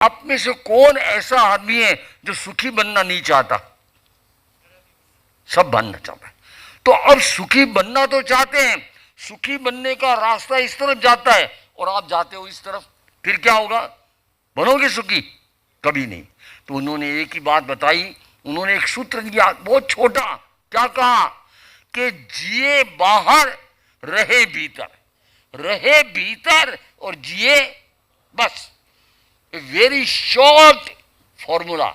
आप में से कौन ऐसा आदमी है जो सुखी बनना नहीं चाहता? सब बनना चाहता है। तो अब सुखी बनना तो चाहते हैं, सुखी बनने का रास्ता इस तरफ जाता है और आप जाते हो इस तरफ, फिर क्या होगा? बनोगे सुखी? कभी नहीं। तो उन्होंने एक ही बात बताई, उन्होंने एक सूत्र दिया बहुत छोटा। क्या कहा? कि जिए बाहर, रहे भीतर, रहे भीतर और जिए, बस। Very short formula.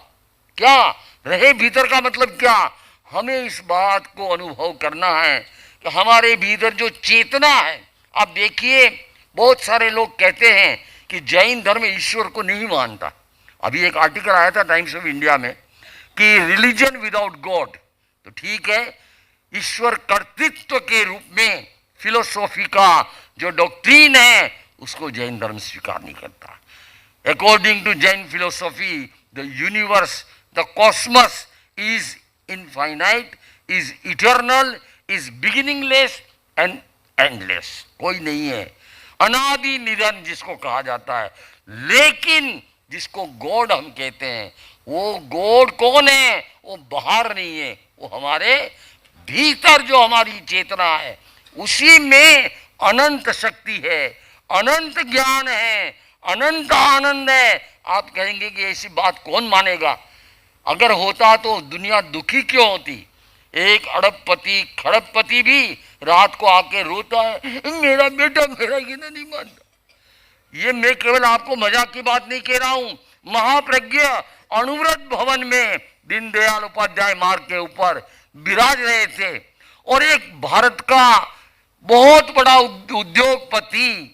क्या रहे भीतर का मतलब? क्या हमें इस बात को अनुभव करना है कि हमारे भीतर जो चेतना है, आप देखिए बहुत सारे लोग कहते हैं कि जैन धर्म ईश्वर को नहीं मानता। अभी एक आर्टिकल आया था टाइम्स ऑफ इंडिया में कि रिलीजन विदाउट गॉड, तो ठीक है, ईश्वर कर्तृत्व के रूप में फिलोसॉफी का जो डॉक्ट्रीन है उसको जैन धर्म स्वीकार नहीं करता। According to Jain philosophy, the universe, the cosmos is infinite, is eternal, is beginningless and endless. कोई नहीं है, अनादि निधन जिसको कहा जाता है। लेकिन जिसको गॉड हम कहते हैं, वो गॉड कौन है? वो बाहर नहीं है, वो हमारे भीतर जो हमारी चेतना है, उसी में अनंत शक्ति है, अनंत ज्ञान है, अनंत आनंद है। आप कहेंगे कि ऐसी बात कौन मानेगा? अगर होता तो दुनिया दुखी क्यों होती? एक अरबपति खरबपति भी रात को आके रोता है, मेरा बेटा मेरा ये नहीं मानता। ये मैं केवल आपको मजाक की बात नहीं कह रहा हूं। महाप्रज्ञ अणुव्रत भवन में दीनदयाल उपाध्याय मार्ग के ऊपर विराज रहे थे और एक भारत का बहुत बड़ा उद्योगपति,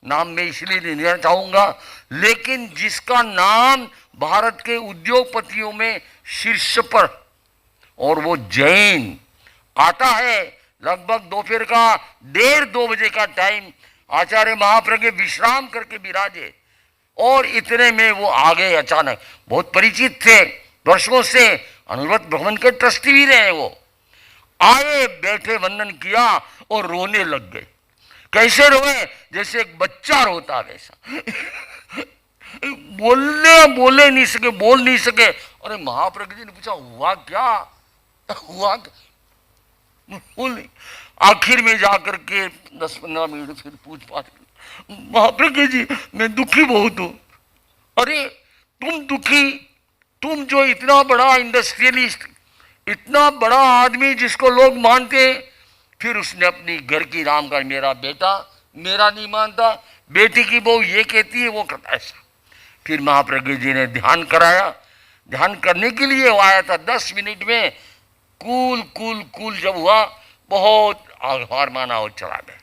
नाम मैं इसलिए नहीं लेना चाहूंगा, लेकिन जिसका नाम भारत के उद्योगपतियों में शीर्ष पर, और वो जैन, आता है लगभग दोपहर का 1:30-2 बजे का टाइम। आचार्य महाप्रज्ञ विश्राम करके विराजे और इतने में वो आ गए अचानक। बहुत परिचित थे वर्षों से, अनुव्रत भवन के ट्रस्टी भी रहे। वो आए, बैठे, वंदन किया और रोने लग गए। कैसे रोए? जैसे एक बच्चा रोता वैसा। बोले नहीं सके, बोल नहीं सके। अरे महाप्रज्ञ जी ने पूछा, हुआ क्या? हुआ बोल। आखिर में जाकर के 10-15 मिनट फिर पूछ पाछ, महाप्रज्ञ जी मैं दुखी बहुत हूं। अरे तुम दुखी? तुम जो इतना बड़ा इंडस्ट्रियलिस्ट, इतना बड़ा आदमी जिसको लोग मानते हैं, फिर उसने अपनी घर की राम का, मेरा बेटा मेरा नहीं मानता, बेटी की बहू ये कहती है, वो करता ऐसा। फिर महाप्रज्ञ जी ने ध्यान कराया। ध्यान करने के लिए वो आया था, 10 मिनट में कूल कूल कूल जब हुआ, बहुत आभार माना और चला गया।